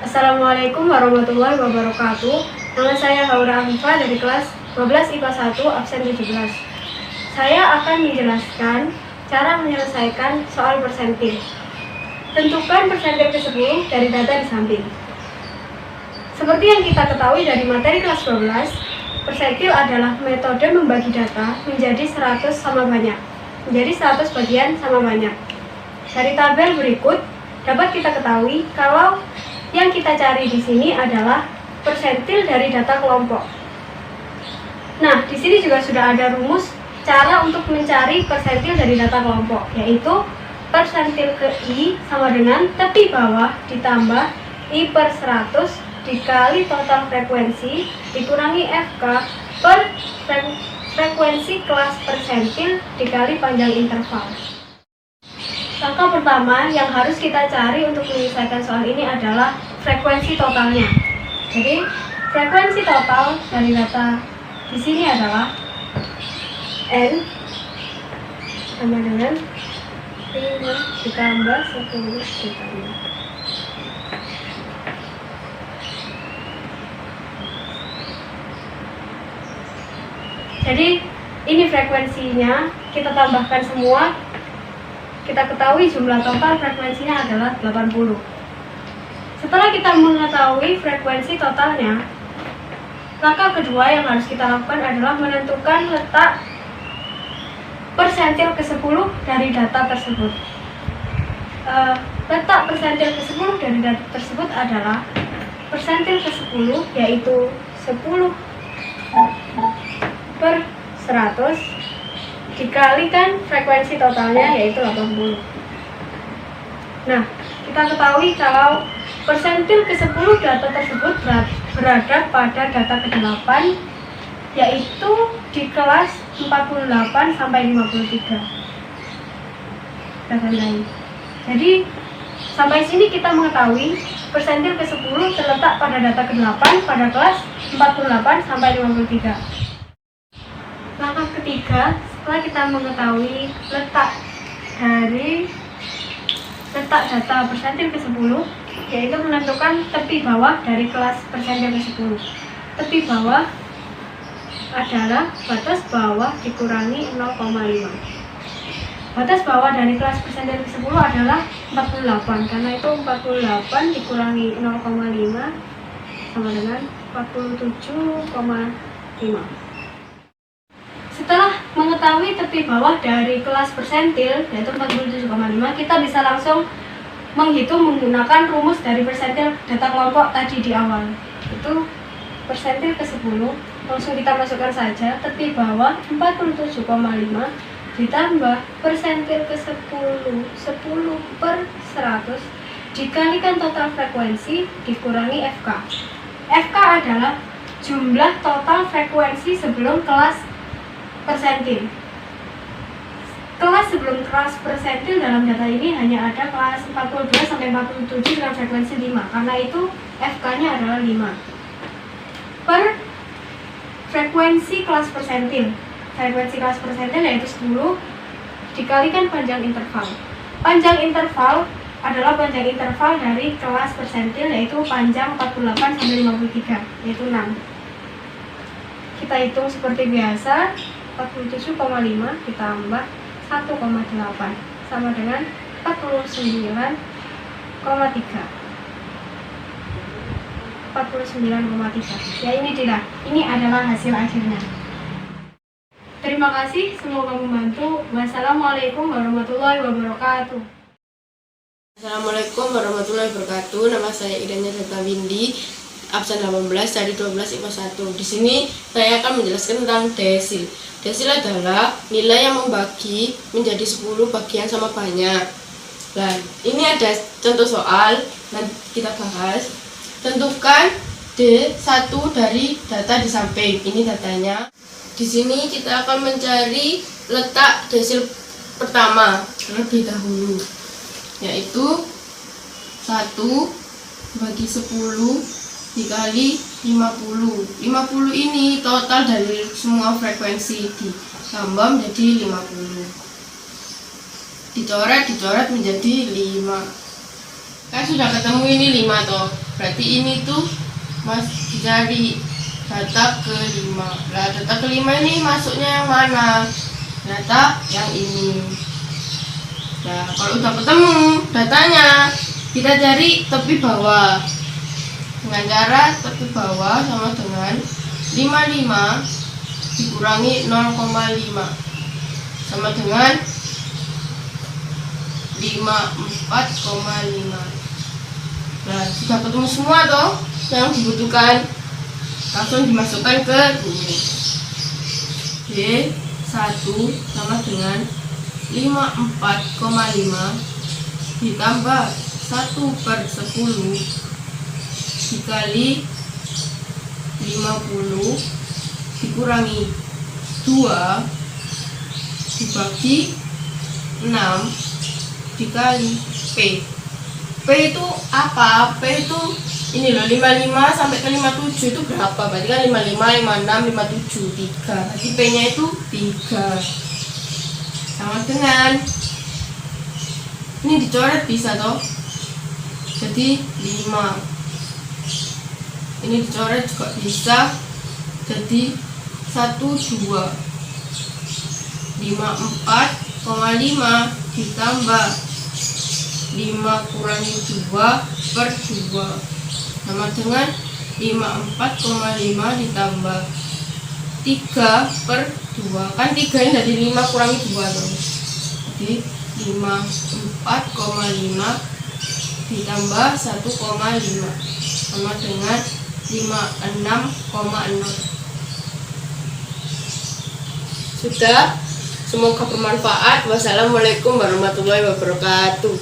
Assalamualaikum warahmatullahi wabarakatuh. Nama saya Haura Afifah dari kelas 12 IPA 1 absen 17. Saya akan menjelaskan cara menyelesaikan soal persentil. Tentukan persentil ke-10 dari data di samping. Seperti yang kita ketahui dari materi kelas 12, persentil adalah metode membagi data menjadi 100 sama banyak. Menjadi 100 bagian sama banyak. Dari tabel berikut dapat kita ketahui kalau yang kita cari di sini adalah persentil dari data kelompok. Nah, di sini juga sudah ada rumus cara untuk mencari persentil dari data kelompok, yaitu persentil ke I sama dengan tepi bawah ditambah I per 100 dikali total frekuensi dikurangi FK per frekuensi kelas persentil dikali panjang interval. Langkah pertama yang harus kita cari untuk menyelesaikan soal ini adalah frekuensi totalnya. Jadi, frekuensi total dari data di sini adalah N sama dengan 5 ditambah 10 ditambah. Jadi, ini frekuensinya, kita tambahkan semua. Kita ketahui jumlah total frekuensinya adalah 80. Setelah kita mengetahui frekuensi totalnya, langkah kedua yang harus kita lakukan adalah menentukan letak persentil ke-10 dari data tersebut. Letak persentil ke-10 dari data tersebut adalah persentil ke-10 yaitu 10 per 100 dikalikan frekuensi totalnya yaitu 80. Nah, kita ketahui kalau persentil ke-10 data tersebut berada pada data ke-8 yaitu di kelas 48 sampai 53. Data lain. Jadi, sampai sini kita mengetahui persentil ke-10 terletak pada data ke-8 pada kelas 48 sampai 53. Langkah ketiga, setelah kita mengetahui letak data persentil ke-10, yaitu menentukan tepi bawah dari kelas persentil ke-10. Tepi bawah adalah batas bawah dikurangi 0,5. Batas bawah dari kelas persentil ke-10 adalah 48, karena itu 48 dikurangi 0,5 sama dengan 47,5. Setelah mengetahui tepi bawah dari kelas persentil yaitu 47,5, kita bisa langsung menghitung menggunakan rumus dari persentil data kelompok tadi di awal. Itu persentil ke-10, langsung kita masukkan saja tepi bawah 47,5 ditambah persentil ke-10, 10 per 100 dikalikan total frekuensi dikurangi FK. FK adalah jumlah total frekuensi sebelum kelas persentil. Kelas sebelum kelas persentil dalam data ini hanya ada kelas 42 sampai 47 dengan frekuensi 5. Karena itu FK-nya adalah 5. Per frekuensi kelas persentil. Frekuensi kelas persentil yaitu 10 dikalikan panjang interval. Panjang interval adalah panjang interval dari kelas persentil yaitu panjang 48 sampai 53 yaitu 6. Kita hitung seperti biasa. 47,5 ditambah 1,8 sama dengan 49,3. 49,3. Ya, ini adalah hasil akhirnya. Terima kasih, semoga membantu. Wassalamualaikum warahmatullahi wabarakatuh. Assalamualaikum warahmatullahi wabarakatuh. Nama saya Idanya Data Windy, absen 18 dari 12 IPA 1. Di sini saya akan menjelaskan tentang desil. Desil adalah nilai yang membagi menjadi 10 bagian sama banyak. Dan ini ada contoh soal, nanti kita bahas. Tentukan D1 dari data di samping. Ini datanya. Di sini kita akan mencari letak desil pertama terlebih dahulu, yaitu 1 bagi 10 dikali 50. 50 ini total dari semua frekuensi ditambah menjadi 50. Dicoret menjadi 5. Kan sudah ketemu ini 5 toh. Berarti ini tuh mas dicari data kelima. Nah, data kelima ini masuknya yang mana? Data yang ini. Nah, kalau udah ketemu datanya, kita cari tepi bawah. Dengan cara tepi bawah sama dengan 55 dikurangi 0,5 sama dengan 54,5. Nah, sudah ketemu semua toh yang dibutuhkan, langsung dimasukkan ke ini. D1 sama dengan 54,5 ditambah 1/10 dikali 50 dikurangi 2 dibagi 6 dikali P. P itu apa? P itu ini loh, 55 sampai ke 57 itu berapa? Berarti kan 55, 56, 57, 3. Berarti P nya itu 3. Sama dengan ini dicoret bisa toh, jadi 5. Ini dicoret juga bisa, jadi 1, 2. 54,5 ditambah 5 kurangi 2/2 sama dengan 54,5 ditambah 3/2. Kan 3 ini jadi 5 kurangi 2 dong. Jadi 54,5 ditambah 1,5 sama dengan 56,0. Sudah, semoga bermanfaat. Wassalamualaikum warahmatullahi wabarakatuh.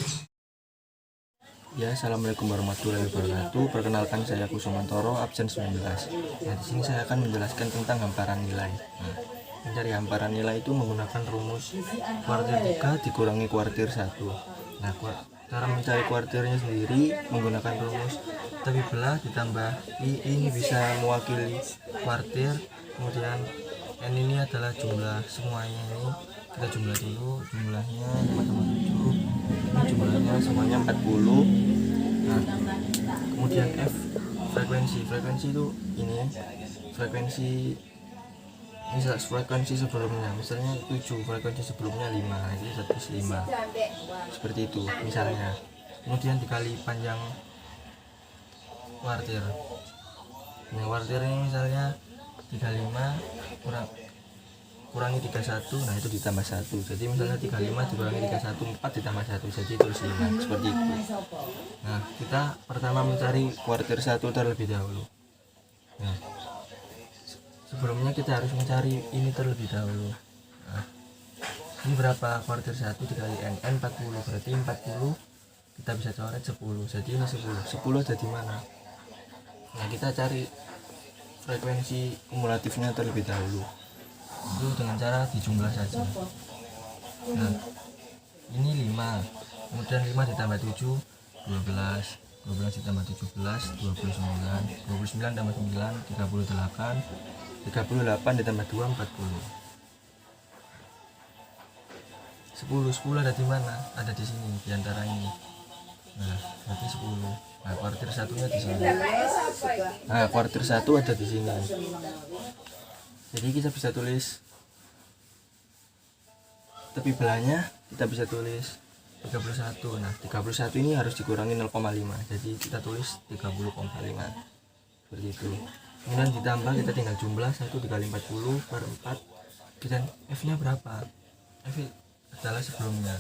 Ya, assalamualaikum warahmatullahi wabarakatuh. Perkenalkan, saya Kusumantoro, absen 19. Nah, di sini saya akan menjelaskan tentang hamparan nilai. Nah, mencari hamparan nilai itu menggunakan rumus kuartir 3 dikurangi kuartir 1. Nah, cara mencari kuartirnya sendiri menggunakan rumus tepi belah ditambah I. Ini bisa mewakili kuartir. Kemudian N ini adalah jumlah semuanya. Ini kita jumlah dulu, jumlahnya 5,7. Ini jumlahnya semuanya 40. Nah, kemudian F frekuensi itu ini frekuensi sebelumnya, misalnya 7, frekuensi sebelumnya 5, jadi 105 seperti itu misalnya. Kemudian dikali panjang kuartir. Nah, kuartir ini misalnya 35 kurangi 31, nah itu ditambah 1. Jadi misalnya 35 dikurangi 31, 4 ditambah 1, jadi terus 5, seperti itu. Nah, kita pertama mencari kuartir 1 terlebih dahulu. Nah, sebelumnya kita harus mencari ini terlebih dahulu. Nah, ini berapa kuartir 1 dikali N? N 40, berarti 40 kita bisa coret 10, jadi ini 10 ada di mana? Nah, kita cari frekuensi kumulatifnya terlebih dahulu, itu dengan cara dijumlah saja. Nah, ini 5, kemudian 5 ditambah 7 12, 12 ditambah 17 29 tambah 9 38 ditambah 2 40. 10 ada di mana? Ada di sini, di antara ini. Nah, berarti 10. Nah, kuartir satunya di sini. Nah, kuartir 1 ada di sini. Jadi kita bisa tulis tepi belahnya, kita bisa tulis 31. Nah, 31 ini harus dikurangi 0,5. Jadi kita tulis 30,5. Seperti itu. Kemudian ditambah, kita tinggal jumlah 1 dikali 40 per 4. Dan F-nya berapa? F adalah sebelumnya.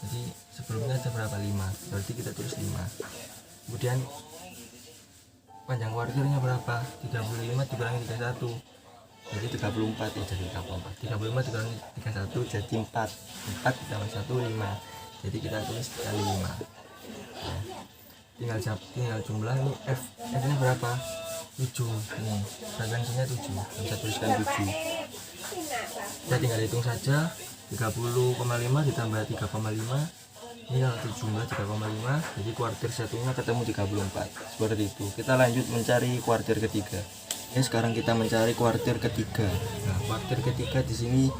Jadi sebelumnya ada berapa? 5. Berarti kita tulis 5. Kemudian panjang kuartirnya berapa? 35 dikurangi 31. Jadi 34, ya jadi 34. 35 dikurangi 31 jadi 4. 4 ditambah 1 5. Jadi kita tulis kali 5. Nah, tinggal jumlah ini F nya berapa? 7. Ini frekuensinya 7. Bisa tuliskan 7. Kita tinggal hitung saja. 30,5 ditambah 3,5. Ini kalau jumlah 3,5, jadi kuartir satunya ketemu 34. Seperti itu. Kita lanjut mencari kuartir ketiga. Ya, sekarang kita mencari kuartir ketiga. Nah, kuartir ketiga di sini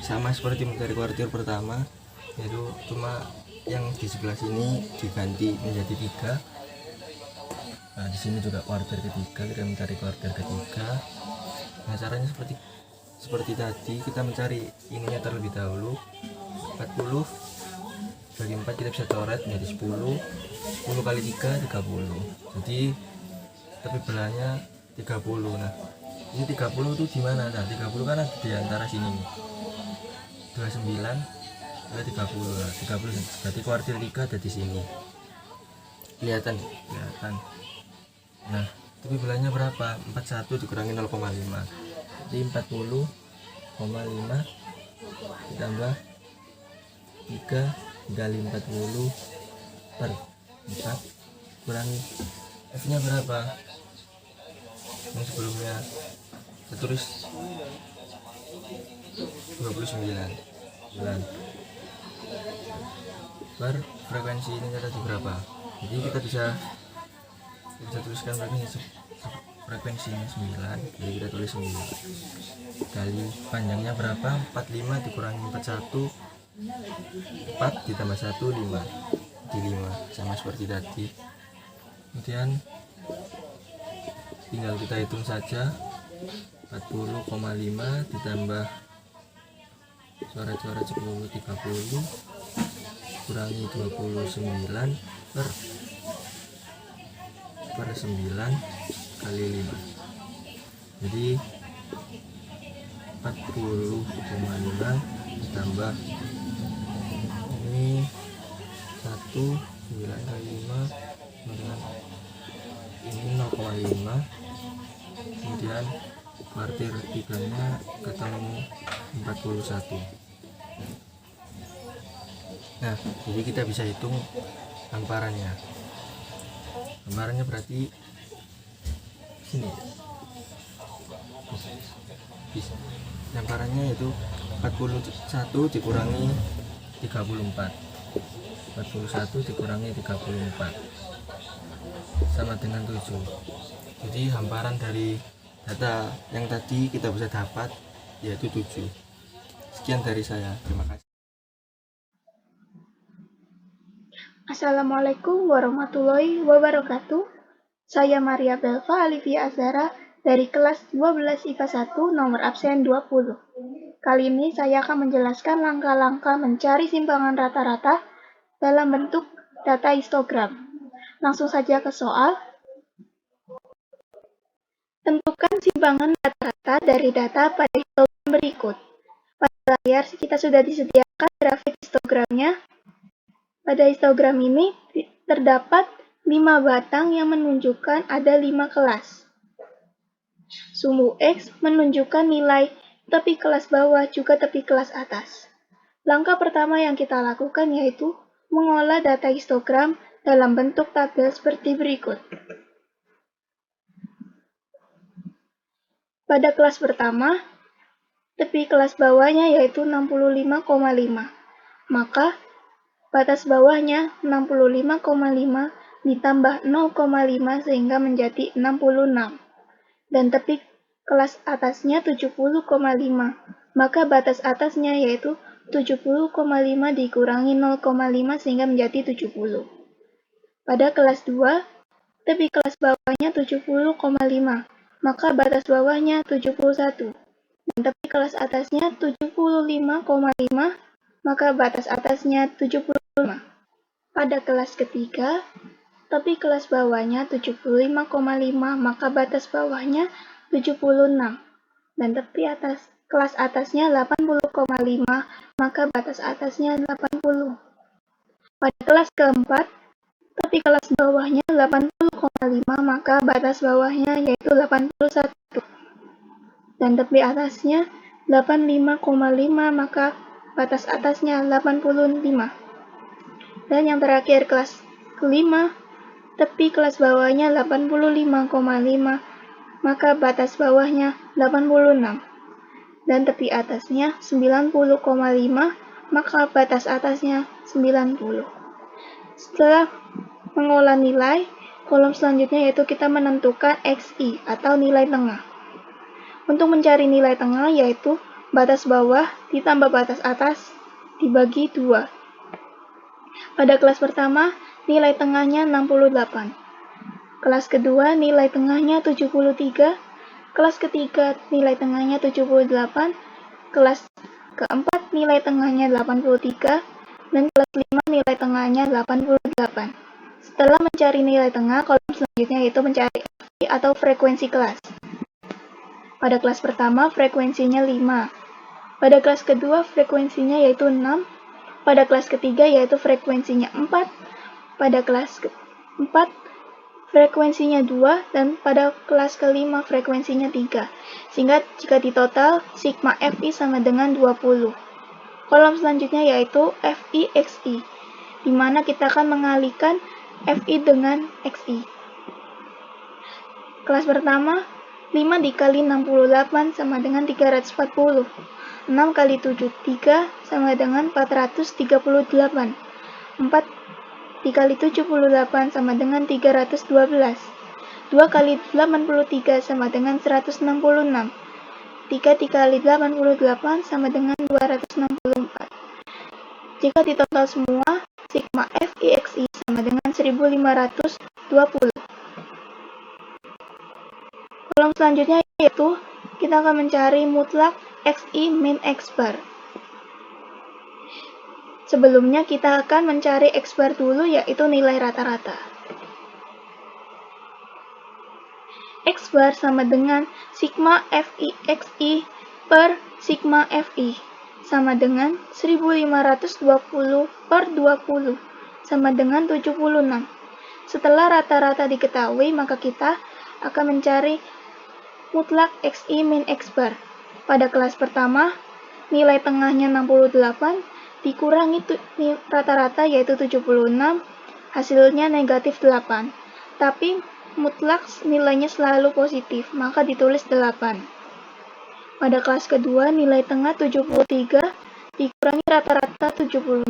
sama seperti mencari kuartir pertama, yaitu cuma yang di sebelah sini diganti menjadi 3. Nah, di sini juga kuartil ketiga, kita mencari kuartil ketiga. Nah, caranya seperti tadi, kita mencari ininya terlebih dahulu. 40 bagi 4 kita bisa coret menjadi 10. 10 kali 3 30. Jadi tepi belahnya 30. Nah, ini 30 itu di mana? Nah, 30 kan ada di antara sini nih. 29 ke 30. Nah, 30 berarti kuartil 3 ada di sini. Kelihatan. Nah, tepi belahnya berapa? 41 dikurangi 0,5. Jadi 40,5 ditambah 3 dikali 40 per 4 kurangi F nya berapa? Ini sebelumnya kita tulis 29 per frekuensi ini tadi berapa? Jadi kita bisa tuliskan frekuensinya 9. Jadi kita tulis 9 kali panjangnya berapa? 45 dikurangi 41 4 ditambah 1 5 di 5, sama seperti tadi. Kemudian tinggal kita hitung saja. 40,5 ditambah coret-coret 10 30 kurangi 29 per 9 kali 5. Jadi 40,5 ditambah ini 1 9 kali 5 dengan ini 0,5, kemudian kuartil 3-nya ketemu 41. Nah, jadi kita bisa hitung hamparannya. Hamparannya berarti sini. Hamparannya itu 41 dikurangi 34. 41 dikurangi 34 sama dengan 7. Jadi hamparan dari data yang tadi kita bisa dapat yaitu 7. Sekian dari saya, terima kasih. Assalamualaikum warahmatullahi wabarakatuh. Saya Maria Belva Alivia Azhara dari kelas 12 IPA 1 nomor absen 20. Kali ini saya akan menjelaskan langkah-langkah mencari simpangan rata-rata dalam bentuk data histogram. Langsung saja ke soal. Tentukan simpangan rata-rata dari data pada histogram berikut. Pada layar kita sudah disediakan grafik histogramnya. Pada histogram ini terdapat 5 batang yang menunjukkan ada 5 kelas. Sumbu X menunjukkan nilai tepi kelas bawah juga tepi kelas atas. Langkah pertama yang kita lakukan yaitu mengolah data histogram dalam bentuk tabel seperti berikut. Pada kelas pertama, tepi kelas bawahnya yaitu 65,5. Maka batas bawahnya 65,5 ditambah 0,5 sehingga menjadi 66. Dan tepi kelas atasnya 70,5. Maka batas atasnya yaitu 70,5 dikurangi 0,5 sehingga menjadi 70. Pada kelas 2, tepi kelas bawahnya 70,5. Maka batas bawahnya 71. Dan tepi kelas atasnya 75,5. Maka batas atasnya 75. Pada kelas ketiga, tepi kelas bawahnya 75,5, maka batas bawahnya 76. Dan tepi kelas atasnya 80,5, maka batas atasnya 80. Pada kelas keempat, tepi kelas bawahnya 80,5, maka batas bawahnya yaitu 81. Dan tepi atasnya 85,5, maka batas atasnya 85. Dan yang terakhir kelas kelima, tepi kelas bawahnya 85,5, maka batas bawahnya 86. Dan tepi atasnya 90,5, maka batas atasnya 90. Setelah mengolah nilai, kolom selanjutnya yaitu kita menentukan XI atau nilai tengah. Untuk mencari nilai tengah yaitu batas bawah ditambah batas atas dibagi 2. Pada kelas pertama, nilai tengahnya 68. Kelas kedua, nilai tengahnya 73. Kelas ketiga, nilai tengahnya 78. Kelas keempat, nilai tengahnya 83. Dan kelas 5, nilai tengahnya 88. Setelah mencari nilai tengah, kolom selanjutnya yaitu mencari FI atau frekuensi kelas. Pada kelas pertama, frekuensinya 5. Pada kelas kedua, frekuensinya yaitu 6. Pada kelas ketiga, yaitu frekuensinya 4. Pada kelas keempat, frekuensinya 2. Dan pada kelas kelima, frekuensinya 3. Sehingga jika ditotal, sigma FI sama dengan 20. Kolom selanjutnya yaitu FI XI, di mana kita akan mengalihkan FI dengan XI. Kelas pertama, 5 dikali 68 sama dengan 340. 6 kali 7, 3 sama dengan 438. 4 dikali 78 sama dengan 312. 2 kali 83 sama dengan 166. 3 dikali 88 sama dengan 264. Jika ditotal semua, sigma FI XI sama dengan 1520. Kolom selanjutnya yaitu kita akan mencari mutlak XI min X bar. Sebelumnya kita akan mencari X bar dulu, yaitu nilai rata-rata. X bar sama dengan sigma FI XI per sigma FI sama dengan 1520 per 20 sama dengan 76. Setelah rata-rata diketahui, maka kita akan mencari mutlak XI min X bar. Pada kelas pertama, nilai tengahnya 68 dikurangi rata-rata yaitu 76, hasilnya negatif 8. Tapi mutlak nilainya selalu positif, maka ditulis 8. Pada kelas kedua, nilai tengah 73 dikurangi rata-rata 76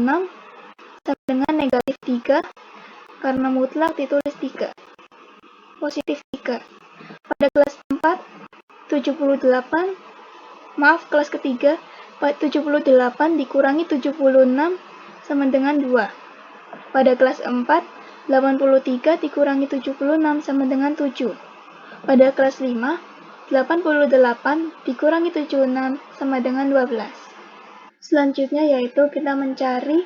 sama dengan negatif 3, karena mutlak ditulis 3, positif 3. Pada kelas 4, 78, kelas ketiga, 78 dikurangi 76 sama dengan 2. Pada kelas 4, 83 dikurangi 76 sama dengan 7. Pada kelas 5, 88 dikurangi 76 sama dengan 12. Selanjutnya yaitu kita mencari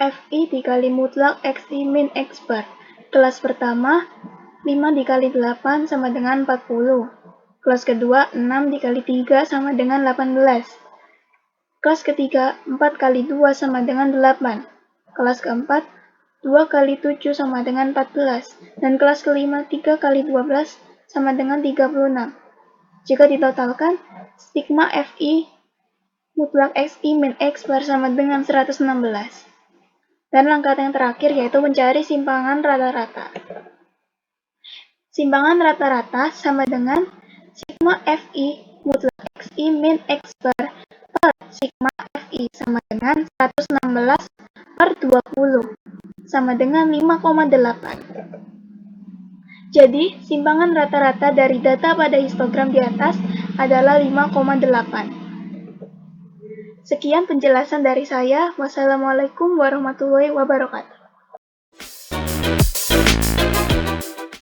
FI dikali mutlak XI min X bar. Kelas pertama, 5 dikali 8 sama dengan 40. Kelas kedua, 6 dikali 3 sama dengan 18. Kelas ketiga, 4 kali 2 sama dengan 8. Kelas keempat, 2 kali 7 sama dengan 14. Dan kelas kelima, 3 kali 12 sama dengan 36. Jika ditotalkan, sigma FI mutlak XI min X bar sama dengan 116. Dan langkah yang terakhir yaitu mencari simpangan rata-rata. Simpangan rata-rata sama dengan sigma FI mutlak XI min X bar per sigma FI sama dengan 116 per 20 sama dengan 5,8. Jadi, simpangan rata-rata dari data pada histogram di atas adalah 5,8. Sekian penjelasan dari saya. Wassalamualaikum warahmatullahi wabarakatuh.